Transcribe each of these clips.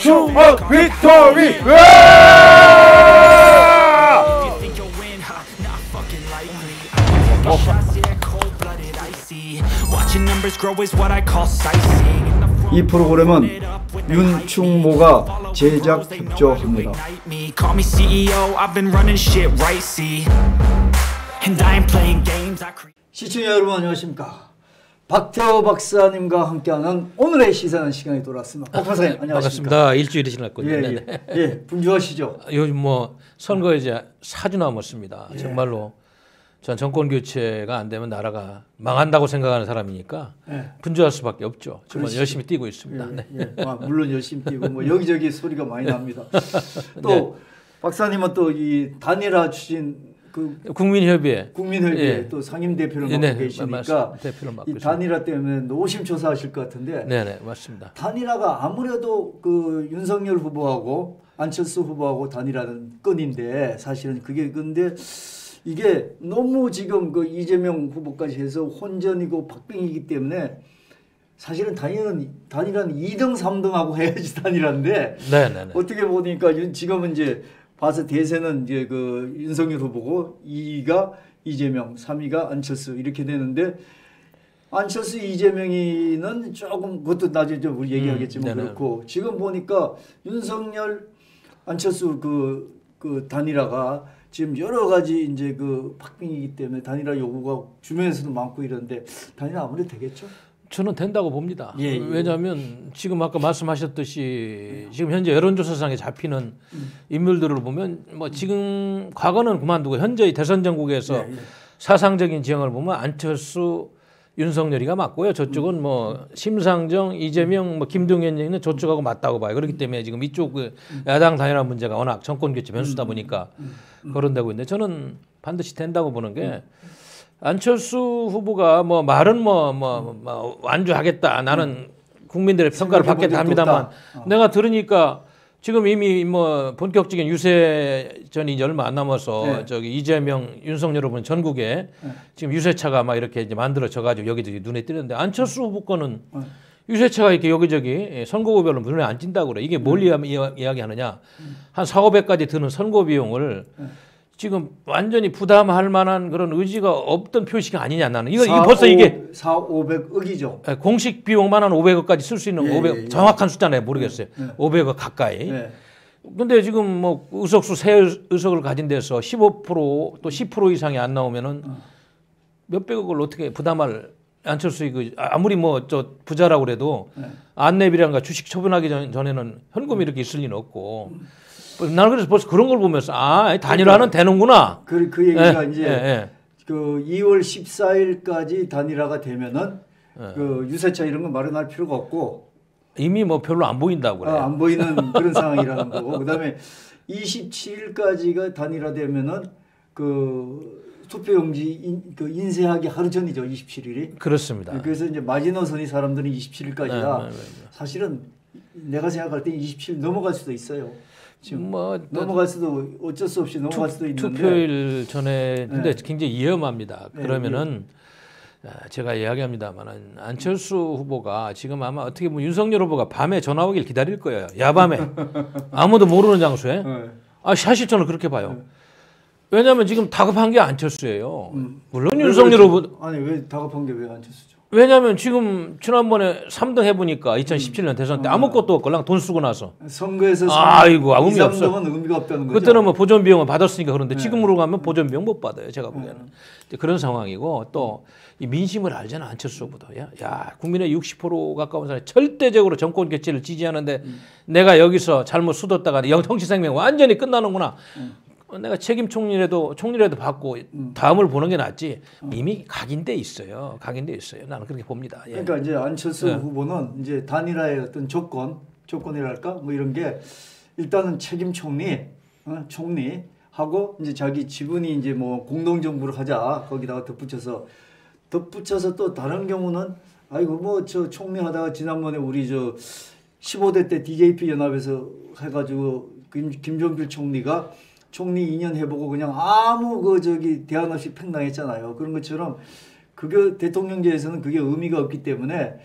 충업 빅토리. 이 프로그램은 윤충모가 제작 협조합니다. 시청자 여러분 안녕하십니까? 박태호 박사님과 함께하는 오늘의 시사하는 시간이 돌아왔습니다. 박 박사님 안녕하십니까? 반갑습니다. 일주일이 지났군요. 예, 분주하시죠? 요즘 뭐 선거 이제 4주 남았습니다. 정말로 전 정권 교체가 안 되면 나라가 망한다고 생각하는 사람이니까 분주할 수밖에 없죠. 정말 열심히 뛰고 있습니다. 물론 열심히 뛰고 뭐 여기저기 소리가 많이 납니다. 또 박사님은 또 이 단일화 추진 그 국민협의회 또 상임 대표를 맡고 계시니까 이 단일화 때문에 노심초사하실 것 같은데. 네네 맞습니다. 단일화가 아무래도 그 윤석열 후보하고 안철수 후보하고 단일화는 건인데 사실은 그게 근데 이게 너무 지금 그 이재명 후보까지 해서 혼전이고 박빙이기 때문에 사실은 단일화는 2등 3등하고 해야지 단일화인데. 네네네. 어떻게 보니까 지금은 이제 봐서 대세는 이제 그 윤석열 후보고 2위가 이재명, 3위가 안철수 이렇게 되는데 안철수 이재명이는 조금 그것도 나중에 좀 우리 얘기하겠지만 그렇고 지금 보니까 윤석열 안철수 그 단일화가 지금 여러 가지 이제 그 박빙이기 때문에 단일화 요구가 주변에서도 많고 이런데 단일화 아무래도 되겠죠? 저는 된다고 봅니다. 왜냐하면 지금 아까 말씀하셨듯이 지금 현재 여론조사상에 잡히는 인물들을 보면 뭐 지금 과거는 그만두고 현재의 대선 전국에서 사상적인 지형을 보면 안철수, 윤석열이가 맞고요. 저쪽은 뭐 심상정, 이재명, 뭐 김동연 얘기는 저쪽하고 맞다고 봐요. 그렇기 때문에 지금 이쪽 그 야당 단일화 문제가 워낙 정권 교체 변수다 보니까 거론되고 있는데 저는 반드시 된다고 보는 게 안철수 후보가 뭐 말은 뭐 완주하겠다. 나는 국민들의 평가를 받겠다 합니다만 내가 들으니까 지금 이미 뭐 본격적인 유세전이 이제 얼마 안 남아서 저기 이재명, 윤석열 후보는 전국에 지금 유세차가 막 이렇게 이제 만들어져 가지고 여기저기 눈에 띄는데 안철수 후보 거는 유세차가 이렇게 여기저기 선거구별로 눈에 안 띈다고 그래. 이게 뭘 이야기하느냐. 한 4,500까지 드는 선거 비용을 지금 완전히 부담할 만한 그런 의지가 없던 표시가 아니냐 나는. 이거 벌써 이게 4,500억이죠. 공식 비용만 한 500억까지 쓸 수 있는 500 정확한 숫자는 모르겠어요. 500억 가까이. 근데 지금 뭐 의석수 세 의석을 가진 데서 15%또 10% 이상이 안 나오면은 몇백억을 어떻게 부담할 안철수 그 아무리 뭐 저 부자라고 그래도 안내비라든가 주식 처분하기 전에는 현금이 이렇게 있을 리는 없고. 나는 그래서 벌써 그런 걸 보면서 단일화는 되는구나. 그 얘기가 이제 그 2월 14일까지 단일화가 되면은 그 유세차 이런 거 마련할 필요가 없고 이미 뭐 별로 안 보인다고 그래요. 안 보이는 그런 상황이라는 거고 그다음에 27일까지가 단일화되면은 그 투표용지 그 인쇄하기 하루 전이죠. 27일이. 그렇습니다. 그래서 이제 마지노선이 사람들은 27일까지라 사실은 내가 생각할 때 27일 넘어갈 수도 있어요. 지금 뭐 넘어갈 수도 어쩔 수 없이 넘어갈 수도 있는데 투표일 전에 근데 굉장히 위험합니다. 그러면은 제가 이야기합니다만 안철수 후보가 지금 아마 어떻게 보면 윤석열 후보가 밤에 전화 오길 기다릴 거예요. 야밤에 아무도 모르는 장소에. 사실 저는 그렇게 봐요. 왜냐하면 지금 다급한 게 안철수예요. 물론 윤석열 후보 아니 왜 다급한 게 왜 안철수죠? 왜냐하면 지금 지난번에 3등 해보니까 2017년 대선 때 아무것도 없고 그냥 돈 쓰고 나서 선거에서 의미 없어. 의미가 없다는 거죠. 그때는 뭐 보존 비용을 받았으니까 그런데 지금으로 가면 보존 비용 못 받아요. 제가 보기에는 그런 상황이고 또 이 민심을 알잖아 안철수 후보도. 야 국민의 60% 가까운 사람이 절대적으로 정권 교체를 지지하는데 내가 여기서 잘못 수뒀다가 정치 생명 완전히 끝나는구나. 내가 책임 총리라도 받고 다음을 보는 게 낫지. 이미 각인돼 있어요. 나는 그렇게 봅니다. 그러니까 이제 안철수 후보는 이제 단일화의 어떤 조건이랄까 뭐 이런 게 일단은 책임 총리하고 이제 자기 지분이 이제 뭐 공동정부를 하자 거기다가 덧붙여서 또 다른 경우는 아이고 뭐 저 총리 하다가 지난번에 우리 저 15대 때 DJP 연합에서 해가지고 김종필 총리가 총리 2년 해보고 그냥 아무 대안 없이 팽당했잖아요. 그런 것처럼 그게 대통령제에서는 그게 의미가 없기 때문에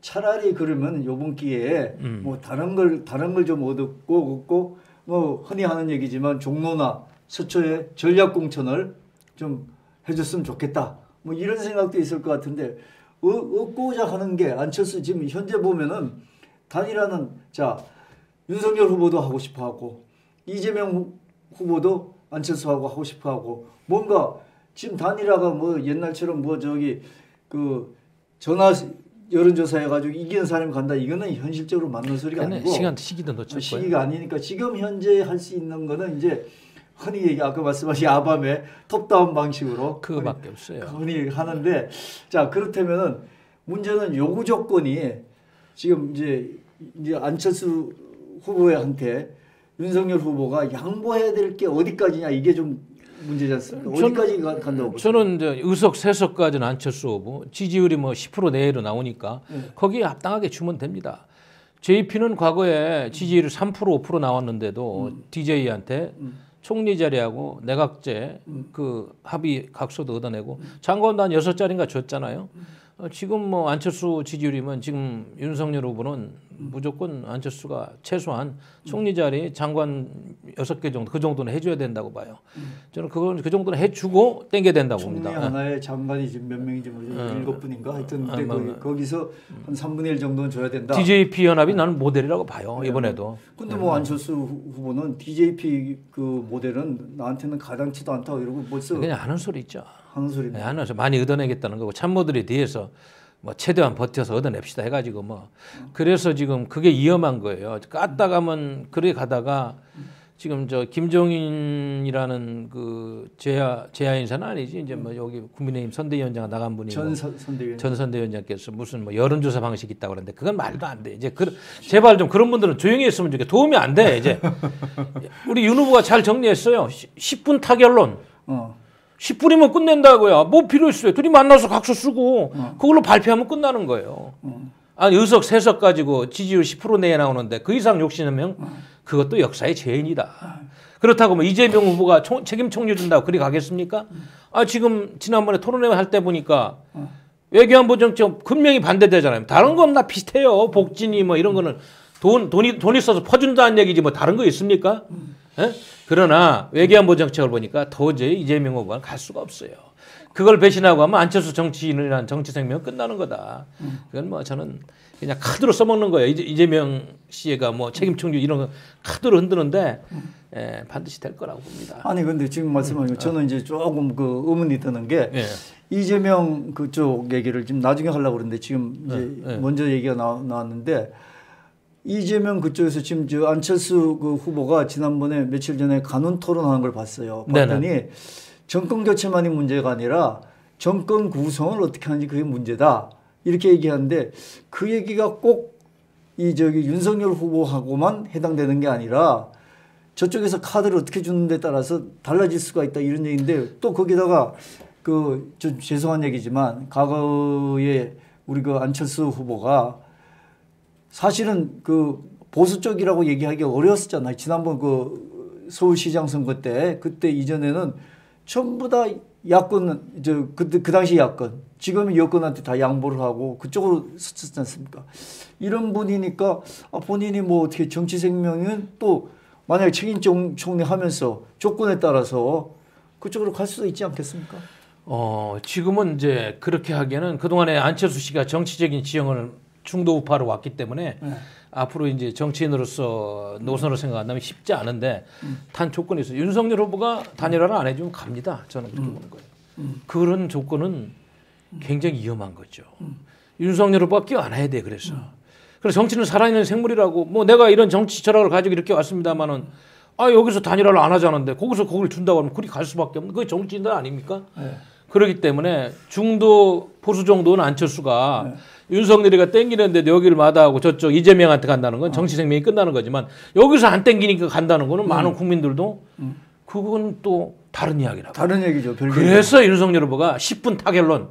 차라리 그러면 요번 기회에 뭐 다른 걸 좀 얻고 뭐 흔히 하는 얘기지만 종로나 서초에 전략 공천을 좀 해줬으면 좋겠다. 뭐 이런 생각도 있을 것 같은데 얻고자 하는 게 안철수 지금 현재 보면은 단일화는 자 윤석열 후보도 하고 싶어하고 이재명 후보도 안철수하고 하고 싶어하고 뭔가 지금 단일화가 뭐 옛날처럼 뭐 저기 그 전화 여론조사 해가지고 이기는 사람이 간다 이거는 현실적으로 맞는 소리가 아니고 시기도 놓칠 시기가 아니니까 지금 현재 할 수 있는 거는 이제 흔히 얘기 아까 말씀하신 아밤의 톱다운 방식으로 그거밖에 없어요. 흔히 하는데 자 그렇다면은 문제는 요구 조건이 지금 이제 안철수 후보한테 윤석열 후보가 양보해야 될 게 어디까지냐 이게 좀 문제지 않습니까? 어디까지 간다고 보세요? 저는 이제 의석 3석까지는 안철수 후보 지지율이 뭐 10% 내외로 나오니까 거기에 합당하게 주면 됩니다. JP는 과거에 지지율이 3% 5% 나왔는데도 DJ한테 총리 자리하고 내각제 그 합의 각서도 얻어내고 장관도 한 6자리인가 줬잖아요. 지금 뭐 안철수 지지율이면 지금 윤석열 후보는 무조건 안철수가 최소한 총리 자리 장관 6개 정도 그 정도는 해줘야 된다고 봐요. 저는 그 정도는 해주고 땡겨야 된다고 봅니다. 총리 하나에 장관이 지금 몇 명인지 모르겠어요. 7분인가 하여튼 근데 거기서 한 3분의 1 정도는 줘야 된다. DJP 연합이 나는 모델이라고 봐요. 이번에도. 근데 뭐 안철수 후보는 DJP 그 모델은 나한테는 가당치도 않다고 이러고 벌써 그냥 하는 소리 있죠. 하는 소리네. 하는 소리 많이 얻어내겠다는 거고 참모들이 뒤에서 뭐 최대한 버텨서 얻어냅시다 해가지고 뭐 그래서 지금 그게 위험한 거예요. 깠다 가면 그래 가다가 지금 저 김종인이라는 그 제야 인사는 아니지 이제 뭐 여기 국민의힘 선대위원장 나간 분이 전 선대위원장께서 무슨 뭐 여론조사 방식 있다고 그러는데 그건 말도 안 돼. 이제 제발 좀 그런 분들은 조용히 했으면 좋겠어. 도움이 안 돼. 이제 우리 윤 후보가 잘 정리했어요. 10분 타결론. 10분이면 끝낸다고요. 뭐 필요 있어요. 둘이 만나서 각서 쓰고 그걸로 발표하면 끝나는 거예요. 아니 의석 3석 가지고 지지율 10% 내에 나오는데 그 이상 욕심내면 그것도 역사의 죄인이다. 그렇다고 뭐 이재명 후보가 책임 총리 준다고 그리 가겠습니까? 지금 지난번에 토론회 할 때 보니까 외교안보 정책 분명히 반대되잖아요. 다른 건 다 비슷해요. 복지니 뭐 이런 거는 돈 있어서 퍼준다는 얘기지 뭐 다른 거 있습니까? 에? 그러나 외교안보 정책을 보니까 도저히 이재명 후보가 갈 수가 없어요. 그걸 배신하고 하면 안철수 정치인이라는 정치 생명은 끝나는 거다. 그건 뭐 저는 그냥 카드로 써먹는 거예요. 이재명 씨가 뭐 책임 총리 이런 거 카드로 흔드는데 반드시 될 거라고 봅니다. 아니 근데 지금 말씀하신 거 저는 이제 조금 그 의문이 드는 게 이재명 그쪽 얘기를 지금 나중에 하려고 그러는데 지금 이제 먼저 얘기가 나왔는데 이재명 그쪽에서 지금 저 안철수 그 후보가 지난번에 며칠 전에 간훈 토론하는 걸 봤어요. 봤더니 정권 교체만이 문제가 아니라 정권 구성을 어떻게 하는지 그게 문제다. 이렇게 얘기하는데 그 얘기가 꼭 이 저기 윤석열 후보하고만 해당되는 게 아니라 저쪽에서 카드를 어떻게 주는 데 따라서 달라질 수가 있다 이런 얘기인데 또 거기다가 그 좀 죄송한 얘기지만 과거에 우리 그 안철수 후보가 사실은 그 보수 쪽이라고 얘기하기 어려웠었잖아요. 지난번 그 서울시장 선거 때 그때 이전에는 전부 다 야권 그 당시 야권 지금은 여권한테 다 양보를 하고 그쪽으로 썼지 않습니까? 이런 분이니까 본인이 뭐 어떻게 정치 생명은 또 만약에 책임 총리 하면서 조건에 따라서 그쪽으로 갈 수도 있지 않겠습니까? 지금은 이제 그렇게 하기에는 그동안에 안철수 씨가 정치적인 지형을 중도 우파로 왔기 때문에 앞으로 이제 정치인으로서 노선을 생각한다면 쉽지 않은데 단 조건이 있어요. 윤석열 후보가 단일화를 안 해주면 갑니다. 저는 그렇게 보는 거예요. 그런 조건은 굉장히 위험한 거죠. 윤석열 후보가 끼어 안 해야 돼. 그래서 정치는 살아있는 생물이라고 뭐 내가 이런 정치 철학을 가지고 이렇게 왔습니다만은 여기서 단일화를 안 하자는데 거기를 준다고 하면 그리 갈 수밖에 없는 그게 정치인들 아닙니까? 그렇기 때문에 중도 보수 정도는 안철수가 윤석열이가 땡기는데 여기를 마다하고 저쪽 이재명한테 간다는 건 정치 생명이 끝나는 거지만 여기서 안 땡기니까 간다는 거는 많은 국민들도 그건 또 다른 이야기라고. 다른 얘기죠. 그래서 윤석열 후보가 10분 타결론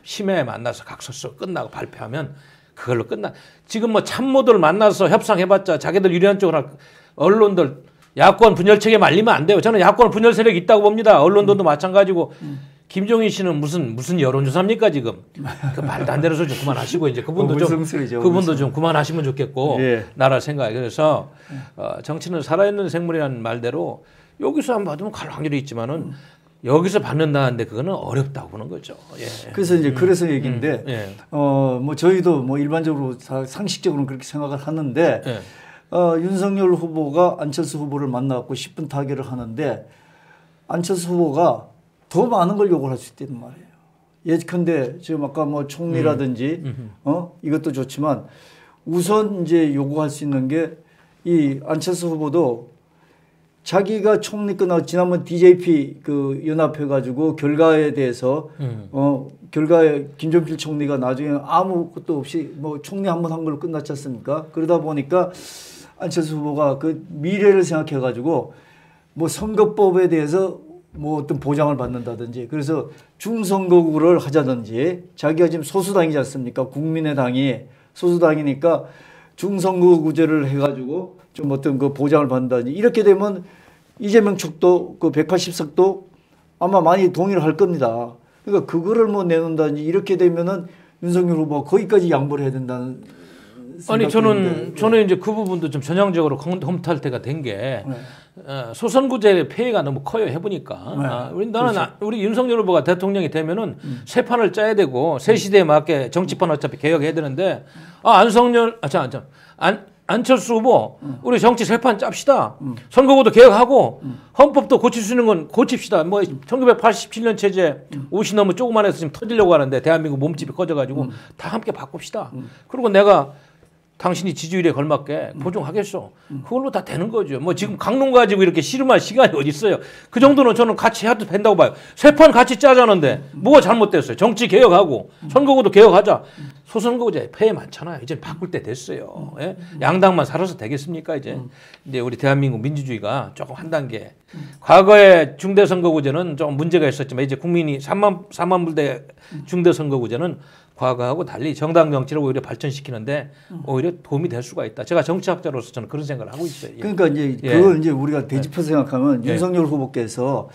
심야에 만나서 각서서 끝나고 발표하면 그걸로 끝나. 지금 뭐 참모들 만나서 협상해봤자 자기들 유리한 쪽으로 언론들 야권 분열 체계 말리면 안 돼요. 저는 야권 분열 세력이 있다고 봅니다. 언론들도 마찬가지고 김종인 씨는 무슨 여론조사입니까 지금? 그 말도 안 되는 소리 좀 그만하시고 이제 그분도 좀 그만하시면 좋겠고 예. 나라 생각에. 그래서 정치는 살아있는 생물이라는 말대로 여기서 안 받으면 갈 확률이 있지만은 여기서 받는다는데 그거는 어렵다고 보는 거죠. 예. 그래서 이제 그래서 얘기인데 예. 뭐 저희도 뭐 일반적으로 상식적으로는 그렇게 생각을 하는데 예. 윤석열 후보가 안철수 후보를 만나고 10분 타결을 하는데 안철수 후보가 더 많은 걸 요구할 수 있다는 말이에요. 예컨대 지금 아까 뭐 총리라든지 이것도 좋지만 우선 이제 요구할 수 있는 게 이 안철수 후보도 자기가 총리 끝나고 지난번 DJP 그 연합해 가지고 결과에 대해서 결과에 김종필 총리가 나중에 아무것도 없이 뭐 총리 한 번 한 걸로 끝났지 않습니까? 그러다 보니까 안철수 후보가 그 미래를 생각해 가지고 뭐 선거법에 대해서 뭐 어떤 보장을 받는다든지 그래서 중선거구를 하자든지 자기가 지금 소수당이지 않습니까? 국민의당이 소수당이니까 중선거구제를 해가지고 좀 어떤 그 보장을 받는다든지 이렇게 되면 이재명 측도 그 180석도 아마 많이 동의를 할 겁니다. 그러니까 그거를 뭐 내놓는다든지 이렇게 되면은 윤석열 후보가 거기까지 양보를 해야 된다는. 아니 저는 이제 그 부분도 좀 전향적으로 험탈 때가 된 게 소선구제 폐해가 너무 커요 해보니까 우리 윤석열 후보가 대통령이 되면은 새 판을 짜야 되고 새 시대에 맞게 정치판 어차피 개혁해야 되는데 안철수 후보 우리 정치 새 판 짭시다. 선거구도 개혁하고 헌법도 고칠 수 있는 건 고칩시다. 뭐 1987년 체제 50 너무 조그만 해서 지금 터지려고 하는데 대한민국 몸집이 커져가지고 다 함께 바꿉시다. 그리고 내가 당신이 지지율에 걸맞게 보증하겠어. 그걸로 다 되는 거죠. 뭐 지금 강론 가지고 이렇게 씨름할 시간이 어디 있어요. 그 정도는 저는 같이 해도 된다고 봐요. 세 판 같이 짜자는데 뭐가 잘못됐어요. 정치 개혁하고 선거구도 개혁하자. 소선거구제 폐해 많잖아요. 이제 바꿀 때 됐어요. 예? 양당만 살아서 되겠습니까 이제. 이제 우리 대한민국 민주주의가 조금 한 단계. 과거에 중대선거구제는 좀 문제가 있었지만 이제 국민이 3만 불대 중대선거구제는 과거하고 달리 정당 정치를 오히려 발전시키는데 오히려 도움이 될 수가 있다. 제가 정치학자로서 저는 그런 생각을 하고 있어요. 예. 그러니까 이제 그걸 이제 우리가 되짚어서 생각하면 윤석열 후보께서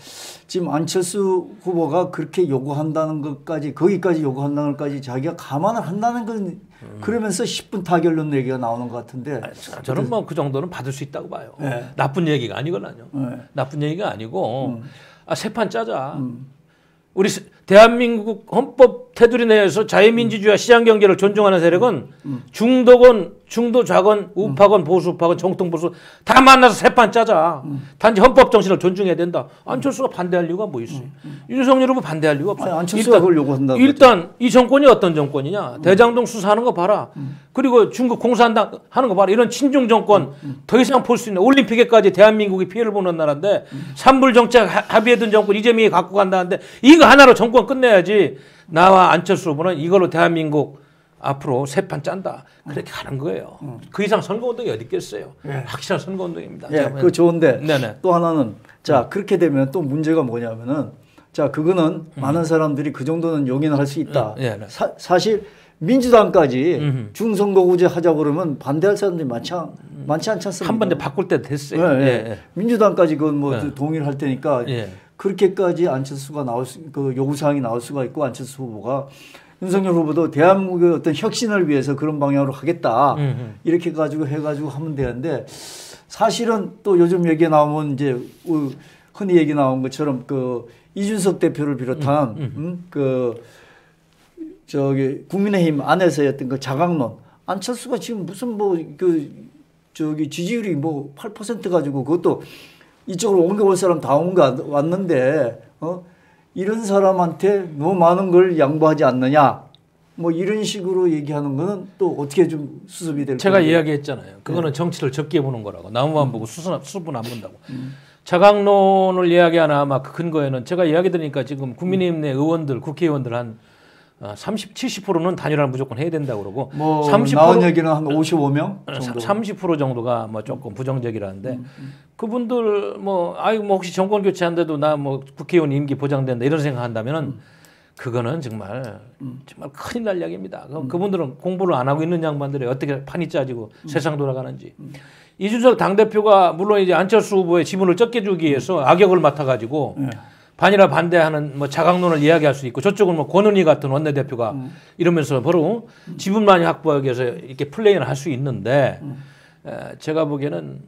지금 안철수 후보가 그렇게 요구한다는 것까지 거기까지 요구한다는 것까지 자기가 감안을 한다는 건 그러면서 10분 타결론 얘기가 나오는 것 같은데 저는 뭐 그 정도는 받을 수 있다고 봐요. 나쁜 얘기가 아니거든요. 나쁜 얘기가 아니고 새 판 짜자. 우리 대한민국 헌법 테두리 내에서 자유민주주의와 시장경제를 존중하는 세력은 중도 좌건 우파건 보수파건 정통보수 다 만나서 새판 짜자. 단지 헌법 정신을 존중해야 된다. 안철수가 반대할 이유가 뭐 있어요. 윤석열 후보 반대할 이유가 없어요. 안철수가 그걸 요구한다. 일단 이 정권이 어떤 정권이냐. 대장동 수사하는 거 봐라. 그리고 중국 공산당 하는 거 봐라. 이런 친중 정권 더 이상 볼 수 있는 올림픽에까지 대한민국이 피해를 보는 나라인데 산불 정책 합의했던 정권 이재명이 갖고 간다는데 이거 하나로 정권 끝내야지. 나와 안철수 후보는 이걸로 대한민국 앞으로 새 판 짠다. 그렇게 가는 거예요. 그 이상 선거운동이 어디 있겠어요. 확실한 선거운동입니다. 그거 좋은데 또 하나는 자 그렇게 되면 또 문제가 뭐냐면은 자 그거는 많은 사람들이 그 정도는 용인할 수 있다. 사실 민주당까지 중선거구제 하자고 그러면 반대할 사람들이 많지 않지 않습니까? 한 번에 바꿀 때 됐어요. 민주당까지 그건 뭐 동의를 할 테니까 그렇게까지 안철수가 그 요구사항이 나올 수가 있고 안철수 후보가 윤석열 후보도 대한민국의 어떤 혁신을 위해서 그런 방향으로 하겠다. 이렇게 해가지고 하면 되는데 사실은 또 요즘 얘기 나오면 이제 흔히 얘기 나온 것처럼 그 이준석 대표를 비롯한 국민의힘 안에서의 어떤 그 자강론 안철수가 지금 무슨 지지율이 8% 가지고 그것도 이쪽으로 옮겨올 사람 다 왔는데 이런 사람한테 너무 많은 걸 양보하지 않느냐 뭐 이런 식으로 얘기하는 거는 또 어떻게 좀 수습이 될까요? 제가 이야기했잖아요. 그거는 정치를 적게 보는 거라고. 나무만 보고 수분 안 본다고. 자강론을 이야기하나 아마 그 근거에는 제가 이야기 들으니까 지금 국민의힘 내 의원들 국회의원들 한 70%는 단일화를 무조건 해야 된다고 그러고 뭐 30% 나온 얘기는 한 55명 정도. 30% 정도가 뭐 조금 부정적이라는데 그분들 뭐 혹시 정권 교체한데도 나 뭐 국회의원 임기 보장된다 이런 생각한다면은 그거는 정말 큰일 날 이야기입니다. 그분들은 공부를 안 하고 있는 양반들이 어떻게 판이 짜지고 세상 돌아가는지. 이준석 당대표가 물론 이제 안철수 후보의 지분을 적게 주기 위해서 악역을 맡아가지고 반이라 반대하는 뭐 자강론을 이야기할 수 있고 저쪽은 뭐 권은희 같은 원내대표가 이러면서 바로 지분 많이 확보하기 위해서 이렇게 플레이를 할 수 있는데 제가 보기에는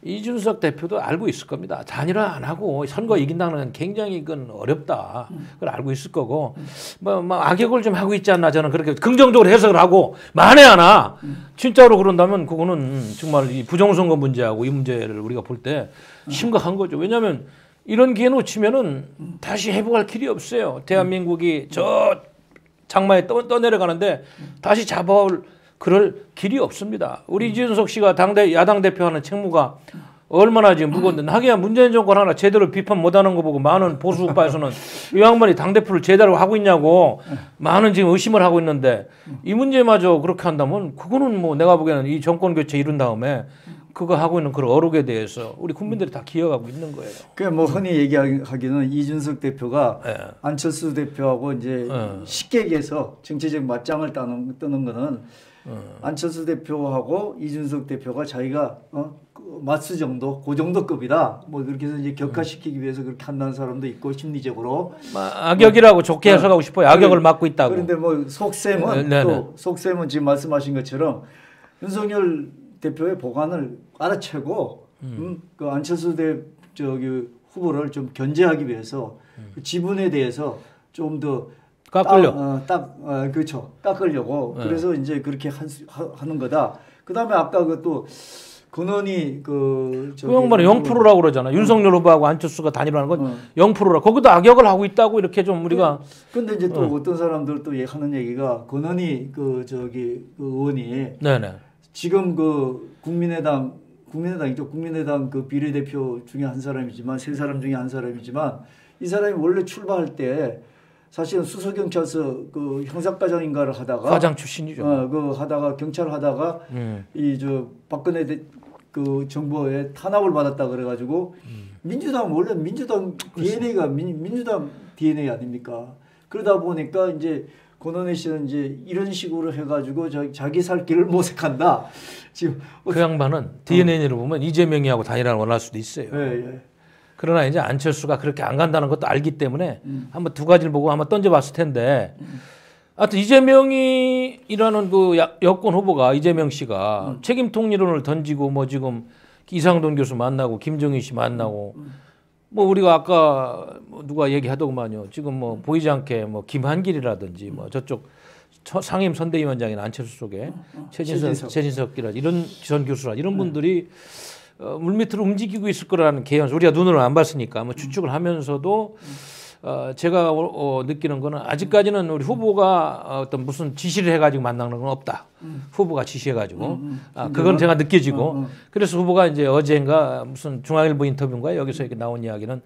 이준석 대표도 알고 있을 겁니다. 단일화 안 하고 선거 이긴다는 건 굉장히 그건 어렵다. 그걸 알고 있을 거고 뭐 악역을 좀 하고 있지 않나 저는 그렇게 긍정적으로 해석을 하고 만에 하나 진짜로 그런다면 그거는 정말 이 부정선거 문제하고 이 문제를 우리가 볼 때 심각한 거죠. 왜냐하면 이런 기회 놓치면은 다시 회복할 길이 없어요. 대한민국이 저 장마에 떠내려가는데 다시 잡아올 그럴 길이 없습니다. 우리 이준석 씨가 야당 대표하는 책무가 얼마나 지금 무거운데 하기야 문재인 정권 하나 제대로 비판 못하는 거 보고 많은 보수 우파에서는 이 양반이 당대표를 제대로 하고 있냐고 많은 지금 의심을 하고 있는데 이 문제마저 그렇게 한다면 그거는 뭐 내가 보기에는 이 정권 교체 이룬 다음에 그거 하고 있는 그런 어록에 대해서 우리 국민들이 다 기억하고 있는 거예요. 그냥 뭐 흔히 얘기하기는 이준석 대표가 안철수 대표하고 이제 쉽게 얘기해서 정치적 맞짱을 뜨는 거는 안철수 대표하고 이준석 대표가 자기가 맞수 정도, 그 정도 급이다. 뭐 그렇게 해서 이제 격화시키기 위해서 그렇게 한다는 사람도 있고 심리적으로 악역이라고 좋게 해석하고 싶어요. 악역을 맡고 있다고. 그런데 뭐 속셈은 지금 말씀하신 것처럼 윤석열 대표의 보관을 알아채고 그 안철수 후보를 좀 견제하기 위해서 그 지분에 대해서 좀 더 그렇죠. 깎으려고. 그래서 이제 그렇게 하는 거다. 그다음에 아까 그또 근원이 그 양반은 0%라고 그러잖아. 윤석열 후보하고 안철수가 단일화하는 건 0%라. 거기도 악역을 하고 있다고 이렇게 좀 우리가. 근데 이제 또 어떤 사람들 또 하는 얘기가 근원이 그 의원이 지금 그 국민의당이죠. 국민의당 그 비례대표 중에 한 사람이지만 세 사람 중에 한 사람이지만 이 사람이 원래 출마할 때 사실은 수서경찰서 그 형사과장인가를 하다가 과장 출신이죠. 그 하다가 경찰 하다가 이 박근혜 그 정부에 탄압을 받았다 그래가지고 민주당 원래 민주당 DNA가 민주당 DNA 아닙니까? 그러다 보니까 이제 권은혜 씨는 이제 이런 식으로 해가지고 자기 살 길을 모색한다. 지금 그 양반은 DNA를 보면 이재명이하고 단일화를 원할 수도 있어요. 예. 그러나 이제 안철수가 그렇게 안 간다는 것도 알기 때문에 한번 두 가지를 보고 한번 던져봤을 텐데, 하여튼 이재명이라는 그 여권 후보가 이재명 씨가 책임 통일론을 던지고 뭐 지금 이상돈 교수 만나고 김정희 씨 만나고 뭐 우리가 아까 누가 얘기하더구만요. 지금 뭐 보이지 않게 뭐 김한길이라든지 뭐 저쪽 상임 선대위원장인 안철수 쪽에 최진석이라 이런 전 교수라 이런 분들이 물밑으로 움직이고 있을 거라는 개연. 우리가 눈으로 안 봤으니까 뭐 추측을 하면서도 제가 느끼는 거는 아직까지는 우리 후보가 어떤 무슨 지시를 해가지고 만나는 건 없다. 후보가 지시해가지고 그건 제가 느껴지고 그래서 후보가 이제 어젠가 무슨 중앙일보 인터뷰인가 여기서 이렇게 나온 이야기는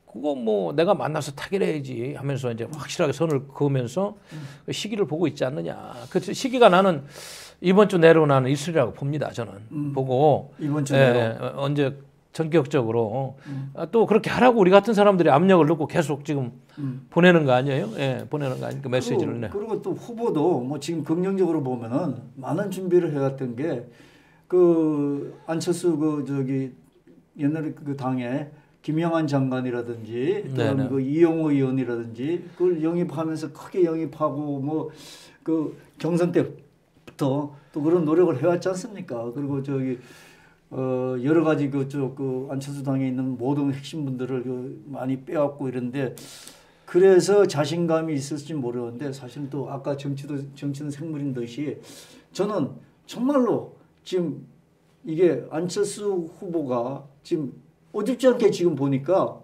그거 뭐 내가 만나서 타결해야지 하면서 이제 확실하게 선을 그으면서 시기를 보고 있지 않느냐. 그 시기가 나는 이번 주 내로 나는 있으리라고 봅니다. 저는 보고 이번 주 내로 언제 전격적으로 또 그렇게 하라고 우리 같은 사람들이 압력을 넣고 계속 지금 보내는 거 아니에요? 예, 보내는 거 아니니까 메시지를. 그리고 또 후보도 뭐 지금 긍정적으로 보면은 많은 준비를 해왔던 게 그 안철수 옛날에 그 당에 김영환 장관이라든지 또는 그 이용호 의원이라든지 그걸 영입하면서 크게 영입하고 뭐 그 경선 때부터 또 그런 노력을 해왔지 않습니까? 그리고 여러 가지 그 안철수 당에 있는 모든 핵심 분들을 많이 빼왔고 이런데 그래서 자신감이 있을지 모르는데 사실은 또 아까 정치는 생물인 듯이 저는 정말로 지금 이게 안철수 후보가 지금 어줍지 않게 지금 보니까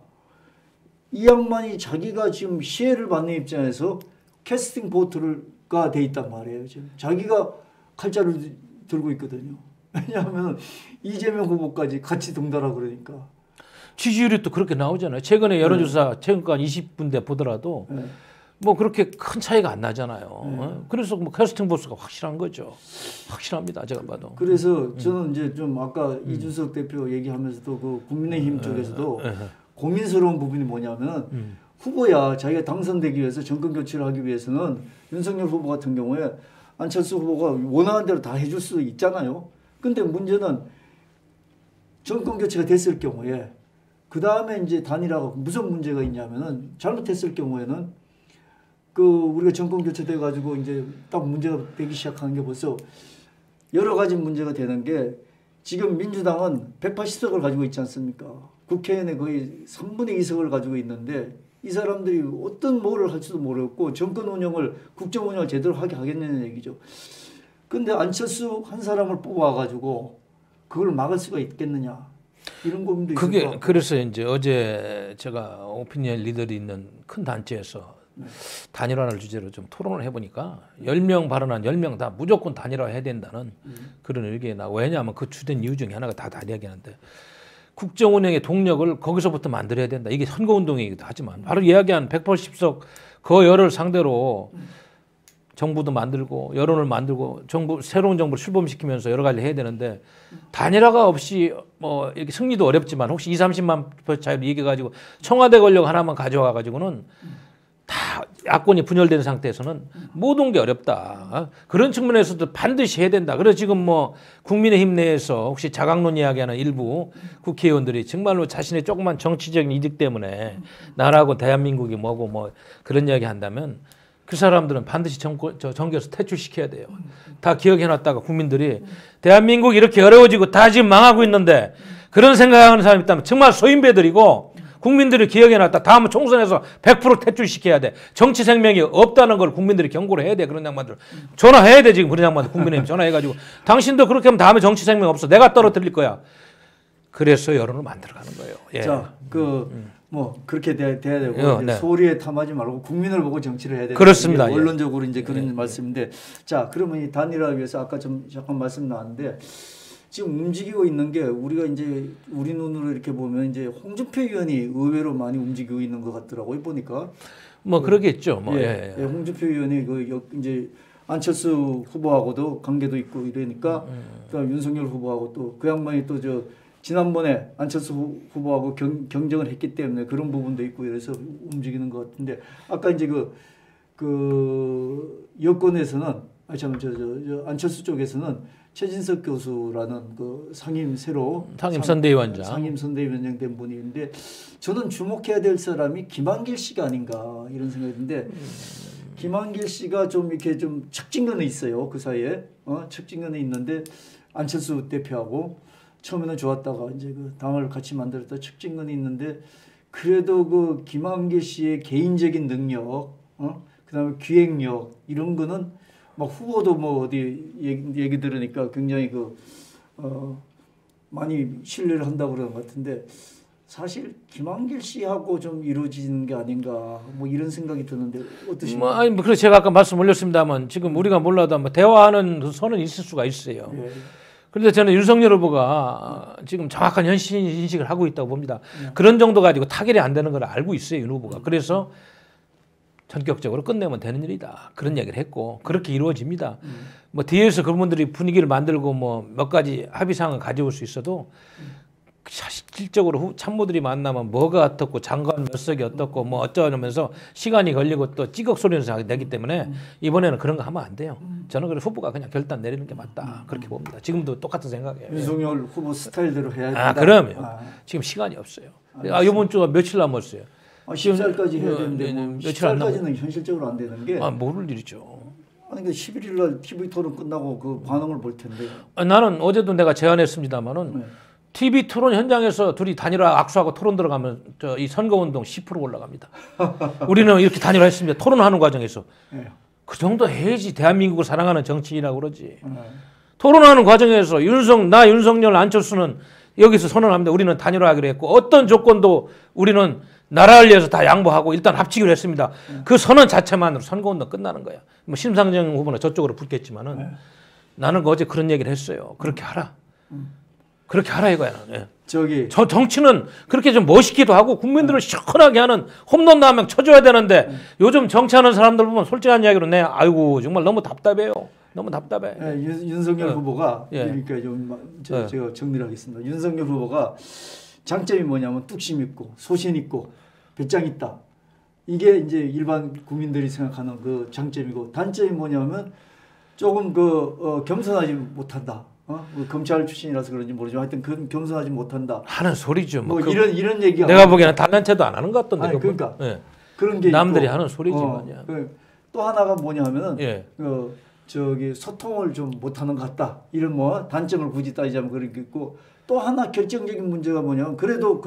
이 양반이 자기가 지금 시혜를 받는 입장에서 캐스팅 보트가 돼 있단 말이에요. 지금 자기가 칼자를 들고 있거든요. 왜냐하면 이재명 후보까지 같이 동달아 그러니까. 지지율이 또 그렇게 나오잖아요. 최근에 여론조사 최근간 20분대 보더라도 뭐 그렇게 큰 차이가 안 나잖아요. 그래서 뭐 캐스팅 보스가 확실한 거죠. 확실합니다. 제가 봐도. 그래서 저는 이제 좀 아까 이준석 대표 얘기하면서도 그 국민의힘 쪽에서도 고민스러운 부분이 뭐냐면 후보야 자기가 당선되기 위해서 정권 교체를 하기 위해서는 윤석열 후보 같은 경우에 안철수 후보가 원하는 대로 다 해줄 수 있잖아요. 근데 문제는 정권 교체가 됐을 경우에 그 다음에 이제 단일화가 무슨 문제가 있냐면은 잘못했을 경우에는 그 우리가 정권 교체돼 가지고 이제 딱 문제가 되기 시작하는 게 벌써 여러 가지 문제가 되는 게 지금 민주당은 180석을 가지고 있지 않습니까? 국회의원의 거의 3분의 2석을 가지고 있는데 이 사람들이 어떤 뭐를 할지도 모르겠고 정권 운영을 국정 운영을 제대로 하겠냐는 얘기죠. 근데 안철수 한 사람을 뽑아가지고 그걸 막을 수가 있겠느냐 이런 고민도 있을 것 같고. 그래서 이제 어제 제가 오피니언 리더들이 있는 큰 단체에서 단일화를 주제로 좀 토론을 해보니까 10명 발언한 10명 다 무조건 단일화해야 된다는 그런 의견이 나고 왜냐하면 그 주된 이유 중에 하나가 다 이야기하는데 국정 운영의 동력을 거기서부터 만들어야 된다. 이게 선거운동이기도 하지만 바로 이야기한 180석 그 열을 상대로 정부도 만들고 여론을 만들고 새로운 정부를 출범시키면서 여러 가지 해야 되는데 단일화가 없이 뭐 이렇게 승리도 어렵지만 혹시 20-30만 표 차이로 이겨가지고 청와대 권력 하나만 가져와 가지고는 다 야권이 분열된 상태에서는 모든 게 어렵다. 그런 측면에서도 반드시 해야 된다. 그래서 지금 뭐 국민의힘 내에서 혹시 자강론 이야기하는 일부 국회의원들이 정말로 자신의 조그만 정치적인 이득 때문에 나라하고 대한민국이 뭐고 뭐 그런 이야기 한다면 그 사람들은 반드시 정계에서 퇴출시켜야 돼요. 다 기억해놨다가 국민들이 대한민국이 이렇게 어려워지고 다 지금 망하고 있는데 그런 생각하는 사람이 있다면 정말 소인배들이고 국민들이 기억해놨다. 다음 총선에서 100% 퇴출시켜야 돼. 정치 생명이 없다는 걸 국민들이 경고를 해야 돼. 그런 양반들. 전화해야 돼. 지금 그런 양반들 국민의힘 전화해가지고 당신도 그렇게 하면 다음에 정치 생명 없어. 내가 떨어뜨릴 거야. 그래서 여론을 만들어가는 거예요. 예. 자, 뭐 그렇게 돼야 되고 네. 소리에 탐하지 말고 국민을 보고 정치를 해야 되는 그렇습니다. 원론적으로 이제 그런 말씀인데 자, 그러면 이 단일화를 위해서 아까 좀 잠깐 말씀 나왔는데 지금 움직이고 있는 게 우리가 이제 우리 눈으로 이렇게 보면 이제 홍준표 의원이 의외로 많이 움직이고 있는 것 같더라고요. 보니까 뭐 그러겠죠. 뭐 홍준표 의원이 이제 안철수 후보하고도 관계도 있고 이러니까 그다음 윤석열 후보하고 또 그 양반이 또 지난번에 안철수 후보하고 경쟁을 했기 때문에 그런 부분도 있고 그래서 움직이는 것 같은데 아까 이제 그 여권에서는 안철수 쪽에서는 최진석 교수라는 그 상임 선대위원장 상임 선대위원장 된 분이 있는데 저는 주목해야 될 사람이 김한길 씨가 아닌가 이런 생각이 드는데 김한길 씨가 좀 이렇게 좀 척진근에 있어요. 그 사이에 척진근에 있는데 안철수 대표하고 처음에는 좋았다가 이제 그 당을 같이 만들었다 척진근이 있는데 그래도 그 김한길 씨의 개인적인 능력, 그다음에 기획력 이런 거는 막 후보도 뭐 어디 얘기 들으니까 굉장히 많이 신뢰를 한다고 그러는 것 같은데 사실 김한길 씨하고 좀 이루어지는 게 아닌가 뭐 이런 생각이 드는데 어떠십니까? 그래서 제가 아까 말씀 올렸습니다만 지금 우리가 몰라도 뭐 대화하는 선은 있을 수가 있어요. 예. 그런데 저는 윤석열 후보가 지금 정확한 현실 인식을 하고 있다고 봅니다. 그런 정도 가지고 타결이 안 되는 걸 알고 있어요, 윤 후보가. 그래서 전격적으로 끝내면 되는 일이다. 그런 얘기를 했고 그렇게 이루어집니다. 뭐 뒤에서 그분들이 분위기를 만들고 뭐 몇 가지 합의사항을 가져올 수 있어도 실질적으로 참모들이 만나면 뭐가 어떻고 장관 몇 석이 어떻고 뭐 어쩌면서 시간이 걸리고 또 찌걱 소리를 내기 때문에 이번에는 그런 거 하면 안 돼요. 저는 그래서 후보가 그냥 결단 내리는 게 맞다. 그렇게 봅니다. 지금도 똑같은 생각이에요. 윤석열 후보 스타일대로 해야 된다. 그럼요. 지금 시간이 없어요. 이번 주가 며칠 남았어요. 10살까지 해야 되는데 뭐 며칠 안 10살까지는 현실적으로 안 되는 게 모를 일이죠. 아니 그 11일 날 TV 토론 끝나고 그 반응을 볼 텐데. 나는 어제도 내가 제안했습니다만은 TV 토론 현장에서 둘이 단일화 악수하고 토론 들어가면 이 선거운동 10% 올라갑니다. 우리는 이렇게 단일화했습니다. 토론하는 과정에서. 그 정도 해야지 대한민국을 사랑하는 정치인이라고 그러지. 토론하는 과정에서 윤석열, 안철수는 여기서 선언합니다. 우리는 단일화하기로 했고 어떤 조건도 우리는 나라를 위해서 다 양보하고 일단 합치기로 했습니다. 그 선언 자체만으로 선거운동 끝나는 거야. 뭐 심상정 후보는 저쪽으로 붙겠지만은 나는 어제 그런 얘기를 했어요. 그렇게 하라. 그렇게 하라 이거야. 예. 저 정치는 그렇게 좀 멋있기도 하고 국민들을 시원하게 하는 홈런 나면 쳐줘야 되는데 요즘 정치하는 사람들 보면 솔직한 이야기로 아이고 정말 너무 답답해요. 너무 답답해. 윤석열 후보가 그러니까 제가 정리를 하겠습니다. 윤석열 후보가 장점이 뭐냐면 뚝심 있고 소신 있고 배짱 있다. 이게 이제 일반 국민들이 생각하는 그 장점이고 단점이 뭐냐면 조금 겸손하지 못한다. 뭐 검찰 출신이라서 그런지 모르지만 하여튼 그건 겸손하지 못한다. 하는 소리죠. 뭐 이런 얘기가 내가 보기에는 단단체도 안 하는 것 같던데. 아니, 그러니까 네. 그런 게 남들이 있고, 하는 소리지만요. 또 하나가 뭐냐면은 예. 저기 소통을 좀 못하는 것 같다. 이런 뭐 단점을 굳이 따지자면 그런 게 있고 또 하나 결정적인 문제가 뭐냐면 그래도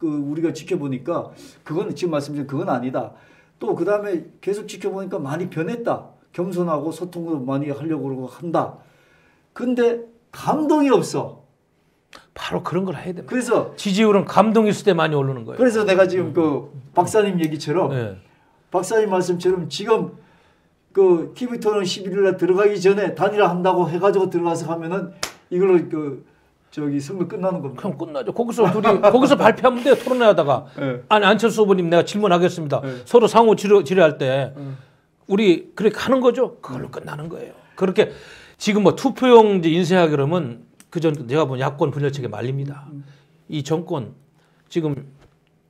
우리가 지켜보니까 그건 지금 말씀드린 그건 아니다. 또 그 다음에 계속 지켜보니까 많이 변했다. 겸손하고 소통도 많이 하려고 그러고 한다. 근데 감동이 없어. 바로 그런 걸 해야 됩니다. 그래서 지지율은 감동 있을 때 많이 오르는 거예요. 그래서 내가 지금 그 박사님 얘기처럼 네. 박사님 말씀처럼 지금 그 TV 토론 11일날 들어가기 전에 단일화 한다고 해가지고 들어가서 하면은 이걸로 저기 선거 끝나는 겁니다. 그럼 끝나죠. 거기서 발표하면 돼요. 토론회하다가. 네. 아니 안철수 후보님 내가 질문하겠습니다. 네. 서로 상호 질의할 때 우리 그렇게 하는 거죠. 그걸로 끝나는 거예요. 그렇게 지금 뭐 투표용지 인쇄하기 그러면 그전 제가 본 야권 분열책에 말립니다. 이 정권 지금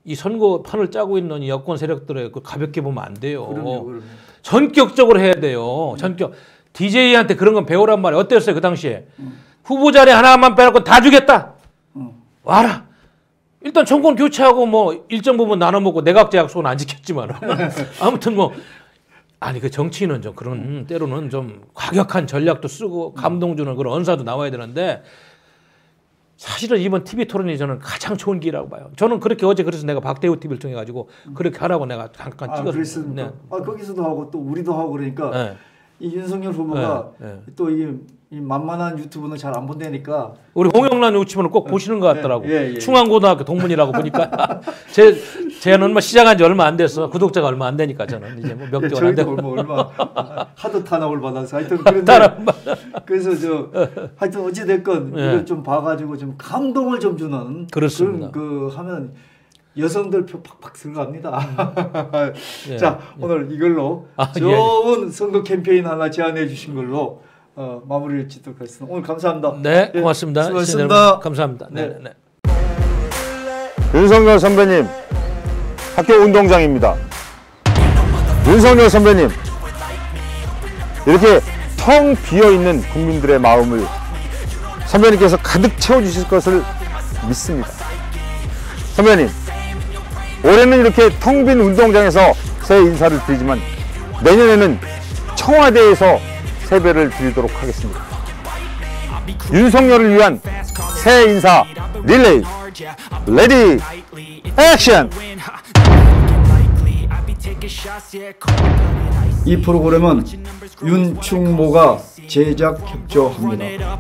이 선거판을 짜고 있는 이 여권 세력들의 그 가볍게 보면 안 돼요. 그럼요. 전격적으로 해야 돼요. 전격. DJ한테 그런 건 배우란 말이에요. 어땠어요 그 당시에? 후보 자리 하나만 빼놓고 다 주겠다. 와라. 일단 정권 교체하고 뭐 일정 부분 나눠 먹고 내각제 약속은 안 지켰지만 아무튼 뭐 아니 그 정치인은 좀 그런 때로는 좀 과격한 전략도 쓰고 감동 주는 그런 언사도 나와야 되는데 사실은 이번 TV 토론이 저는 가장 좋은 기회라고 봐요. 저는 그렇게 어제 그래서 내가 박대우 TV를 통해 가지고 그렇게 하라고 내가 잠깐 찍었어요. 네. 거기서도 하고 또 우리도 하고 그러니까 네. 이 윤석열 후보가 네. 또 이 만만한 유튜브는 잘 안 본다니까 우리 홍영란 유치원은 꼭 보시는 것 같더라고. 예. 충안고등학교 동문이라고 보니까 제는 뭐 시작한 지 얼마 안 돼서 구독자가 얼마 안 되니까 저는 이제 뭐 몇 개월 안 되고 얼마 하도 탄압을 받아서 하여튼 그런데 그래서 하여튼 어찌 됐건 이걸 좀 봐가지고 좀 감동을 좀 주는 그렇습니다. 그런 하면 여성들 표 팍팍 들어갑니다. 자 오늘 이걸로 좋은 선거 캠페인 하나 제안해 주신 걸로 마무리를 짓도록 하겠습니다. 오늘 감사합니다. 네, 고맙습니다. 수고하셨습니다. 감사합니다. 네. 네. 윤석열 선배님 학교 운동장입니다. 윤석열 선배님 이렇게 텅 비어있는 국민들의 마음을 선배님께서 가득 채워주실 것을 믿습니다. 선배님 올해는 이렇게 텅 빈 운동장에서 새해 인사를 드리지만 내년에는 청와대에서 세배를 드리도록 하겠습니다. 윤석열을 위한 새해 인사 릴레이 레디 액션! 이 프로그램은 윤충모가 제작 협조합니다.